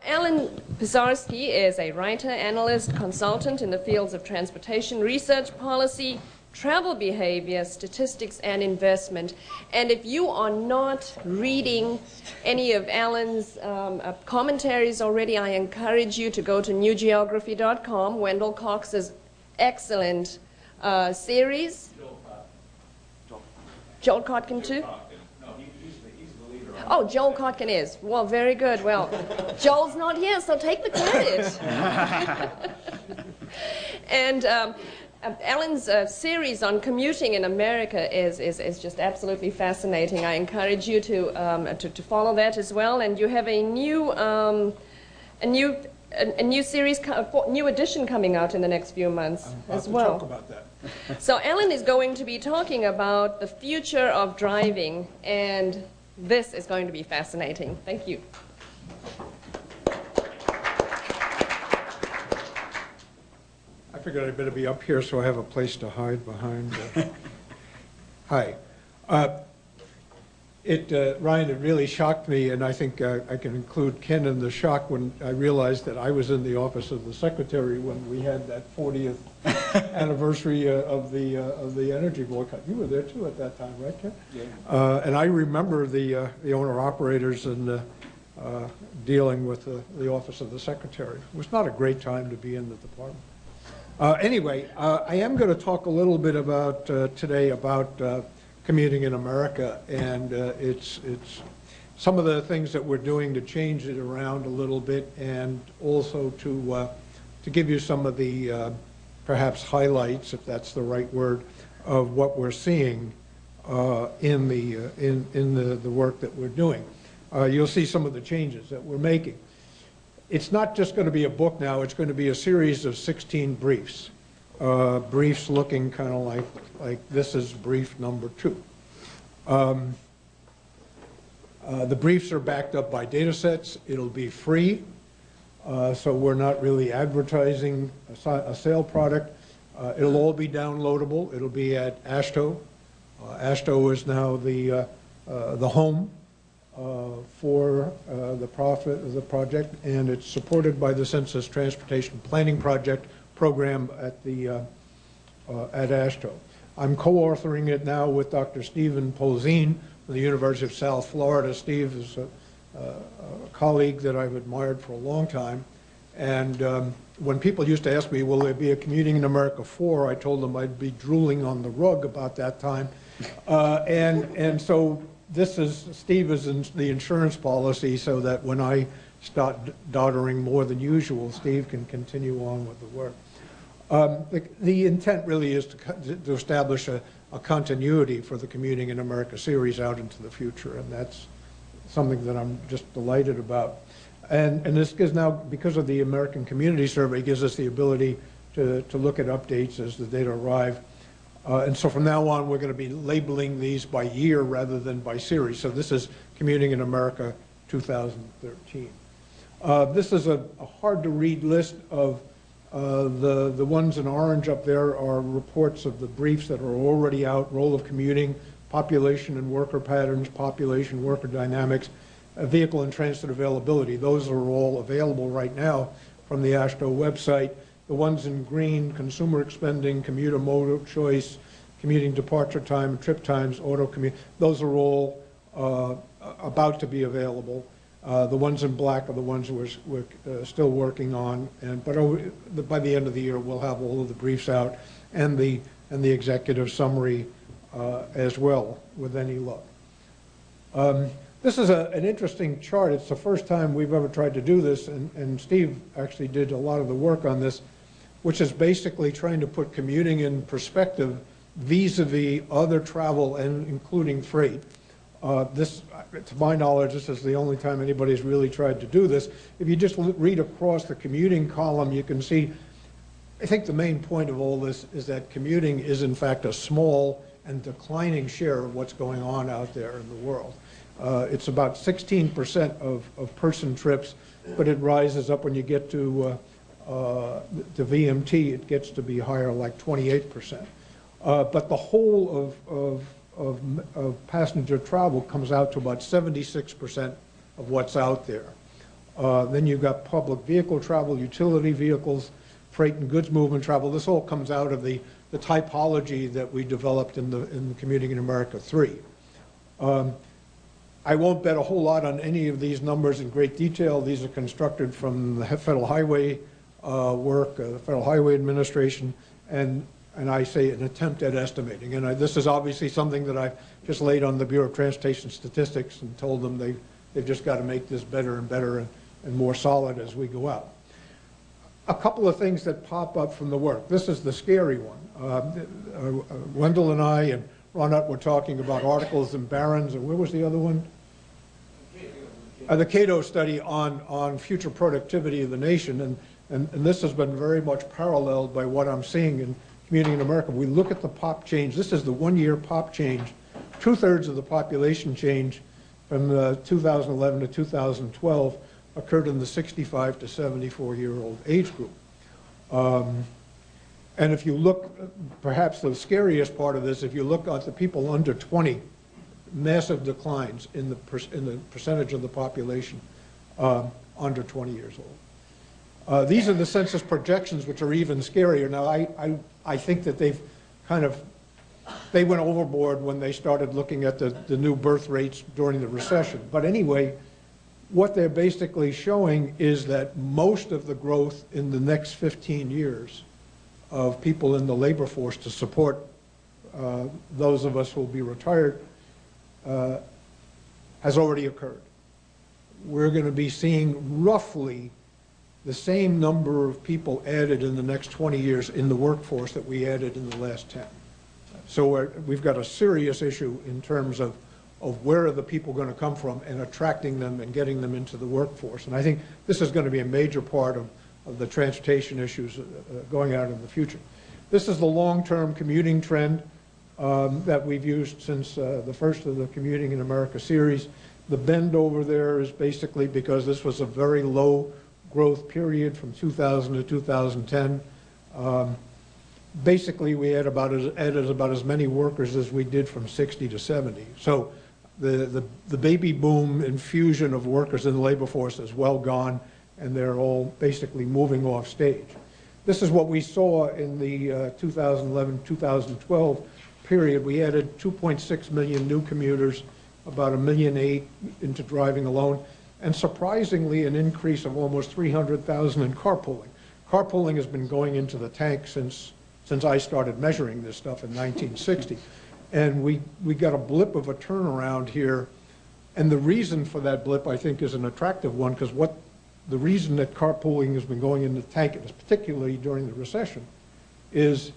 Alan Pisarski is a writer, analyst, consultant in the fields of transportation, research, policy, travel behavior, statistics, and investment. And if you are not reading any of Alan's commentaries already, I encourage you to go to newgeography.com, Wendell Cox's excellent series. Joel Kotkin too? Oh, Joel Kotkin is. Well, very good. Well, Joel's not here, so take the credit. And Alan's series on commuting in America is just absolutely fascinating. I encourage you to follow that as well. And you have a new series, new edition coming out in the next few months as well. Talk about that. So Alan is going to be talking about the future of driving, and this is going to be fascinating. Thank you. I figured I'd better be up here so I have a place to hide behind. Hi. Ryan, it really shocked me, and I think I can include Ken in the shock when I realized that I was in the office of the secretary when we had that 40th anniversary of the energy boycott. You were there too at that time, right, Ken? Yeah. And I remember the owner-operators and dealing with the office of the secretary. It was not a great time to be in the department. Anyway, I am going to talk a little bit about today about commuting in America, and it's some of the things that we're doing to change it around a little bit, and also to give you some of the perhaps highlights, if that's the right word, of what we're seeing in the work that we're doing. You'll see some of the changes that we're making. It's not just going to be a book now, it's going to be a series of 16 briefs. Briefs looking kind of like this is brief number 2. The briefs are backed up by data sets. It'll be free, so we're not really advertising a sale product. It'll all be downloadable. It'll be at AASHTO. AASHTO is now the home for the project, and it's supported by the Census Transportation Planning Project program at AASHTO. I'm co-authoring it now with Dr. Stephen Polzin from the University of South Florida. Steve is a colleague that I've admired for a long time, and when people used to ask me, will there be a Commuting in America 4, I told them I'd be drooling on the rug about that time. And so Steve is in the insurance policy so that when I start doddering more than usual, Steve can continue on with the work. The intent really is to establish a continuity for the Commuting in America series out into the future, and that's something that I'm just delighted about. And this gives now, because of the American Community Survey, gives us the ability to look at updates as the data arrive. And so from now on, we're going to be labeling these by year rather than by series. So this is Commuting in America 2013. This is a hard-to-read list of the ones in orange up there are reports of the briefs that are already out: role of commuting, population and worker patterns, population worker dynamics, vehicle and transit availability. Those are all available right now from the AASHTO website. The ones in green: consumer expending, commuter mode of choice, commuting departure time, trip times, auto commute. Those are all about to be available. The ones in black are the ones we're still working on, but by the end of the year we'll have all of the briefs out and the executive summary as well, with any luck. This is an interesting chart. It's the first time we've ever tried to do this, and Steve actually did a lot of the work on this, which is basically trying to put commuting in perspective vis-a-vis other travel, and including freight. To my knowledge, this is the only time anybody's really tried to do this. If you just read across the commuting column, you can see, I think the main point of all this is that commuting is in fact a small and declining share of what's going on out there in the world. It's about 16% of person trips, but it rises up when you get to VMT, it gets to be higher, like 28%. But the whole of passenger travel comes out to about 76% of what's out there. Then you've got public vehicle travel, utility vehicles, freight and goods movement travel. This all comes out of the typology that we developed in the Commuting in America 3. I won't bet a whole lot on any of these numbers in great detail. These are constructed from the Federal Highway work, the Federal Highway Administration, and I say an attempt at estimating. And this is obviously something that I've just laid on the Bureau of Transportation Statistics and told them they've just got to make this better and better and more solid as we go out. A couple of things that pop up from the work. This is the scary one. Wendell and I and Ronette were talking about articles in Barron's, and where was the other one? The Cato study on future productivity of the nation, and this has been very much paralleled by what I'm seeing in Commuting in America. We look at the pop change. This is the one-year pop change. 2/3 of the population change from 2011 to 2012 occurred in the 65 to 74-year-old age group. And if you look, perhaps the scariest part of this, if you look at the people under 20, massive declines in the percentage of the population under 20 years old. These are the census projections, which are even scarier. Now, I think that they went overboard when they started looking at the new birth rates during the recession. But anyway, what they're basically showing is that most of the growth in the next 15 years of people in the labor force to support those of us who will be retired has already occurred. We're going to be seeing roughly the same number of people added in the next 20 years in the workforce that we added in the last 10. So we've got a serious issue in terms of where are the people going to come from and attracting them and getting them into the workforce. And I think this is going to be a major part of the transportation issues going out in the future. This is the long-term commuting trend that we've used since the first of the Commuting in America series. The bend over there is basically because this was a very low growth period from 2000 to 2010. Basically, we added about as many workers as we did from 60 to 70. So the baby boom infusion of workers in the labor force is well gone, and they're all basically moving off stage. This is what we saw in the 2011-2012 period. We added 2.6 million new commuters, about 1.8 million into driving alone, and surprisingly an increase of almost 300,000 in carpooling. Carpooling has been going into the tank since I started measuring this stuff in 1960. And we got a blip of a turnaround here. And the reason for that blip, I think, is an attractive one, because the reason that carpooling has been going in the tank, and particularly during the recession, is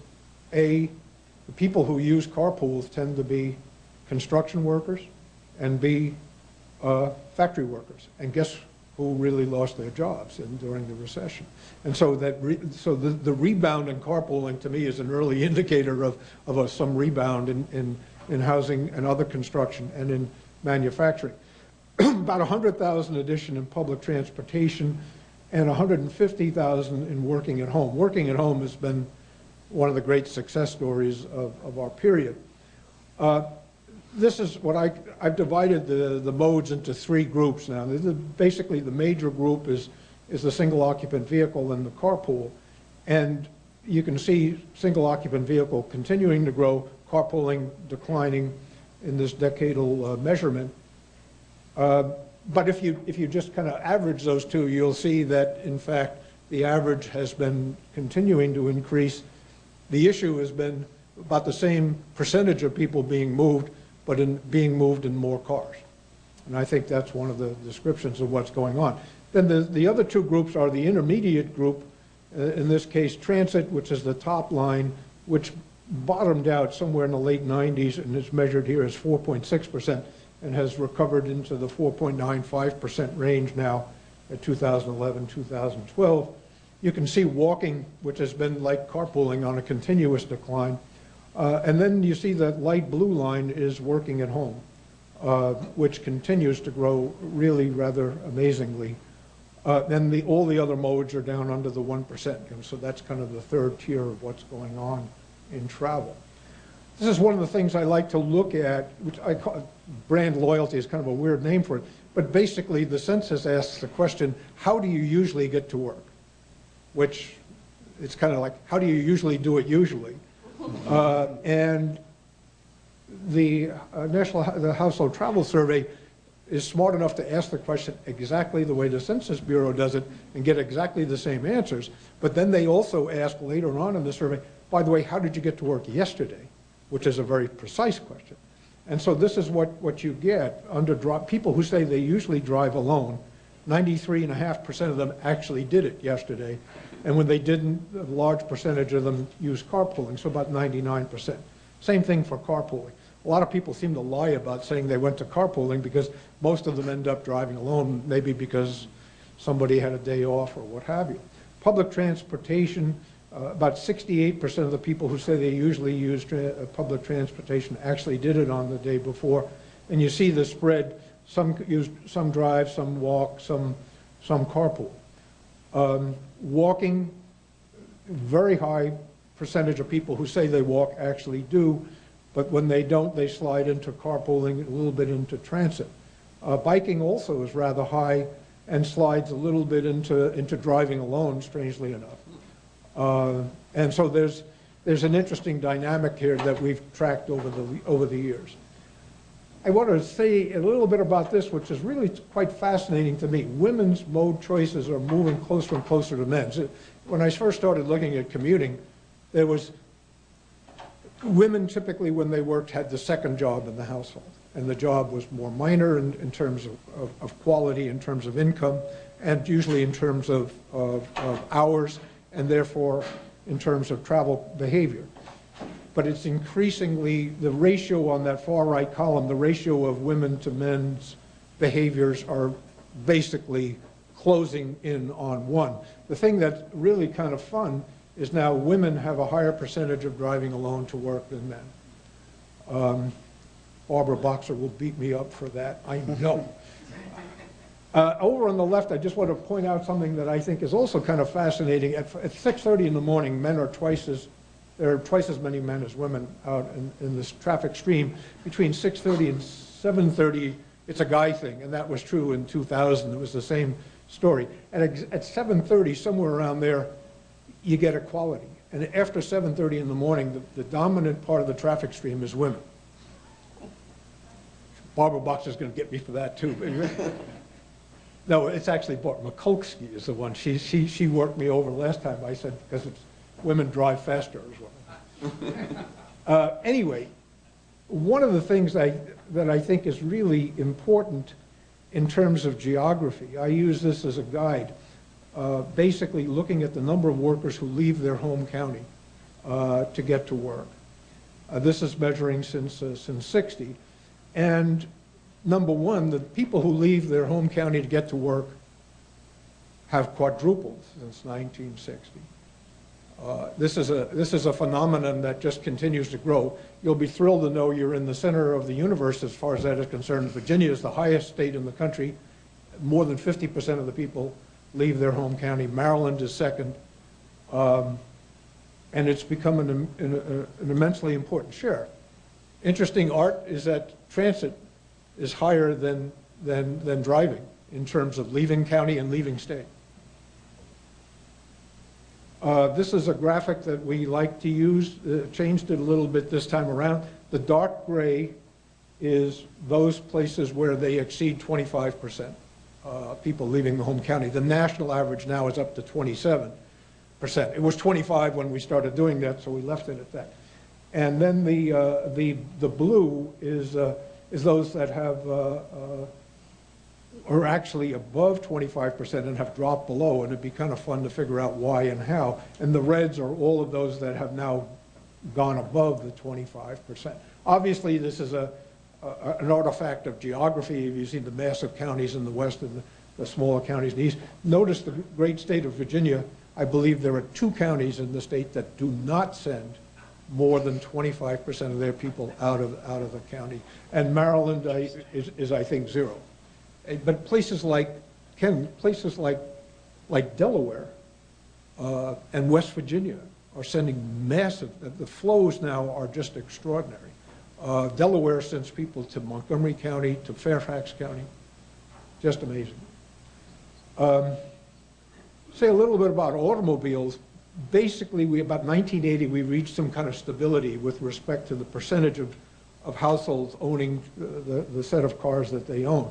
the people who use carpools tend to be construction workers and B, factory workers. And guess who really lost their jobs during the recession? And so the rebound in carpooling, to me, is an early indicator of some rebound in housing and other construction and in manufacturing. About 100,000 addition in public transportation and 150,000 in working at home. Working at home has been one of the great success stories of our period. This is what I've divided the modes into three groups now. Basically, the major group is the single occupant vehicle and the carpool. And you can see single occupant vehicle continuing to grow, carpooling declining in this decadal measurement. But if you just kind of average those two, you'll see that, in fact, the average has been continuing to increase. The issue has been about the same percentage of people being moved, but being moved in more cars. And I think that's one of the descriptions of what's going on. Then the other two groups are the intermediate group, in this case transit, which is the top line, which bottomed out somewhere in the late 90s and is measured here as 4.6% and has recovered into the 4.95% range now at 2011, 2012. You can see walking, which has been like carpooling, on a continuous decline. And then you see that light blue line is working at home, which continues to grow really rather amazingly. Then all the other modes are down under the 1%, and so that's kind of the third tier of what's going on in travel. This is one of the things I like to look at, which I call brand loyalty is kind of a weird name for it, but basically the census asks the question, how do you usually get to work? Which it's kind of like, how do you usually do it usually? And the the Household Travel Survey is smart enough to ask the question exactly the way the Census Bureau does it and get exactly the same answers. But then they also ask later on in the survey, by the way, how did you get to work yesterday? Which is a very precise question. And so this is what you get under people who say they usually drive alone. 93.5% of them actually did it yesterday. And when they didn't, a large percentage of them used carpooling, so about 99%. Same thing for carpooling. A lot of people seem to lie about saying they went to carpooling because most of them end up driving alone, maybe because somebody had a day off or what have you. Public transportation, about 68% of the people who say they usually use public transportation actually did it on the day before. And you see the spread, some drive, some walk, some carpool. Walking, very high percentage of people who say they walk actually do, but when they don't, they slide into carpooling, a little bit into transit. Biking also is rather high and slides a little bit into driving alone, strangely enough. And so there's an interesting dynamic here that we've tracked over the years. I want to say a little bit about this, which is really quite fascinating to me. Women's mode choices are moving closer and closer to men's. When I first started looking at commuting, there was women typically, when they worked, had the second job in the household, and the job was more minor in terms of quality, in terms of income, and usually in terms of hours, and therefore in terms of travel behavior. But it's increasingly, the ratio on that far right column, the ratio of women to men's behaviors are basically closing in on one. The thing that's really kind of fun is now women have a higher percentage of driving alone to work than men. Barbara Boxer will beat me up for that, I know. Over on the left, I just want to point out something that I think is also kind of fascinating. At 6:30 in the morning, there are twice as many men as women out in this traffic stream. Between 6:30 and 7:30, it's a guy thing, and that was true in 2000. It was the same story. And at 7:30, somewhere around there, you get equality. And after 7:30 in the morning, the dominant part of the traffic stream is women. Barbara Boxer's going to get me for that too. No, it's actually Bart Mikulski is the one. She worked me over last time. I said, because it's women drive faster as well. Anyway, one of the things that I think is really important in terms of geography, I use this as a guide, basically looking at the number of workers who leave their home county to get to work. This is measuring since 60. And number one, the people who leave their home county to get to work have quadrupled since 1960. This is a phenomenon that just continues to grow. You'll be thrilled to know you're in the center of the universe as far as that is concerned. Virginia is the highest state in the country. More than 50% of the people leave their home county. Maryland is second. And it's become an immensely important share. Interesting art is that transit is higher than driving in terms of leaving county and leaving state. This is a graphic that we like to use. Changed it a little bit this time around. The dark gray is those places where they exceed 25% people leaving the home county. The national average now is up to 27%. It was 25 when we started doing that, so we left it at that. And then the blue is those that are actually above 25% and have dropped below, and it'd be kind of fun to figure out why and how. And the reds are all of those that have now gone above the 25%. Obviously, this is an artifact of geography. You see the massive counties in the west and the smaller counties in the east. Notice the great state of Virginia. I believe there are 2 counties in the state that do not send more than 25% of their people out of the county. And Maryland is I think 0. But places like Delaware and West Virginia are sending massive, the flows now are just extraordinary. Delaware sends people to Montgomery County, to Fairfax County, just amazing. Say a little bit about automobiles. Basically, about 1980, we reached some kind of stability with respect to the percentage of households owning the set of cars that they own.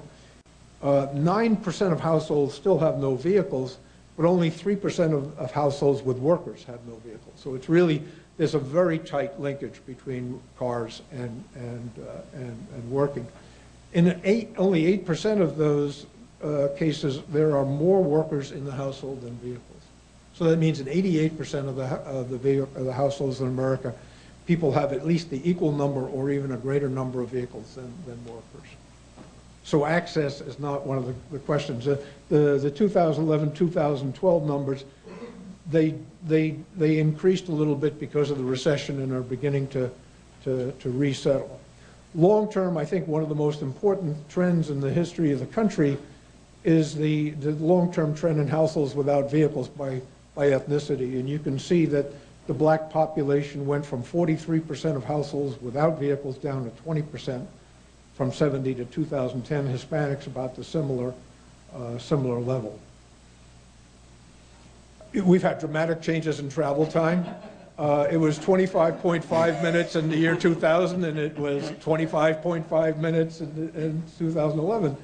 9% of households still have no vehicles, but only 3% of households with workers have no vehicles. So it's really, there's a very tight linkage between cars and working. In only 8% of those cases, there are more workers in the household than vehicles. So that means in 88% of the households in America, people have at least the equal number or even a greater number of vehicles than workers. So access is not one of the questions. The 2011-2012 numbers, they increased a little bit because of the recession and are beginning to resettle. Long term, I think one of the most important trends in the history of the country is the long-term trend in households without vehicles by ethnicity. And you can see that the black population went from 43% of households without vehicles down to 20% from 70 to 2010. Hispanics about the similar level. We've had dramatic changes in travel time. It was 25.5 minutes in the year 2000, and it was 25.5 minutes in 2011.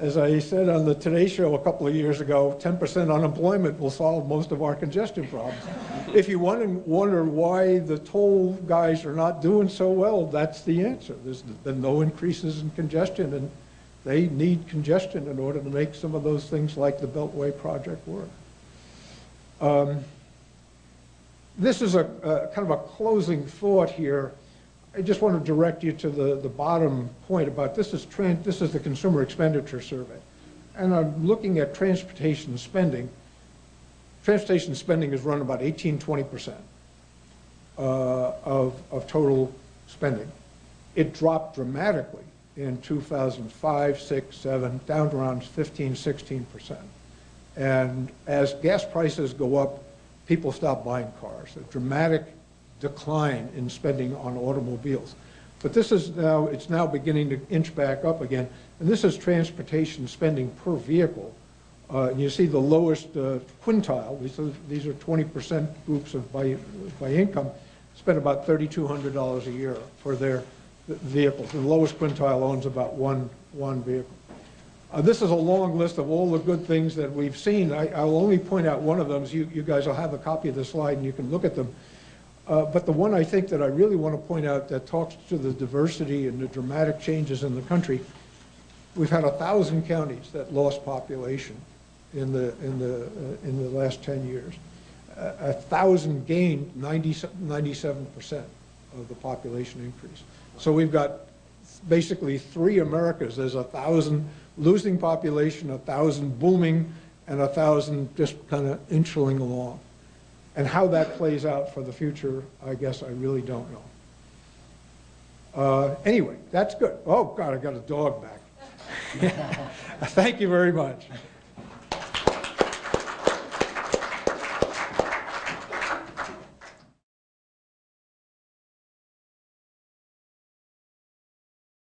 As I said on the Today Show a couple of years ago, 10% unemployment will solve most of our congestion problems. If you wonder why the toll guys are not doing so well, that's the answer. There's been no increases in congestion, and they need congestion in order to make some of those things like the Beltway project work. This is a kind of a closing thought here. I just want to direct you to the bottom point about this is the Consumer Expenditure Survey. And I'm looking at transportation spending. Transportation spending is run about 18–20% of total spending. It dropped dramatically in 2005, 6, 7, down to around 15–16%. And as gas prices go up, people stop buying cars. A dramatic decline in spending on automobiles. But this is now, it's now beginning to inch back up again. And this is transportation spending per vehicle. And you see the lowest quintile, these are 20% groups by income, spend about $3,200 a year for their vehicles. The lowest quintile owns about one vehicle. This is a long list of all the good things that we've seen. I'll only point out one of them. You guys will have a copy of the slide and you can look at them. But the one I think that I really want to point out that talks to the diversity and the dramatic changes in the country, we've had 1,000 counties that lost population in the last 10 years. 1,000 gained 97% of the population increase. So we've got basically 3 Americas. There's 1,000 losing population, 1,000 booming, and 1,000 just kind of inching along. And how that plays out for the future, I guess I really don't know. Anyway, that's good. Oh, God, I got a dog back. Thank you very much.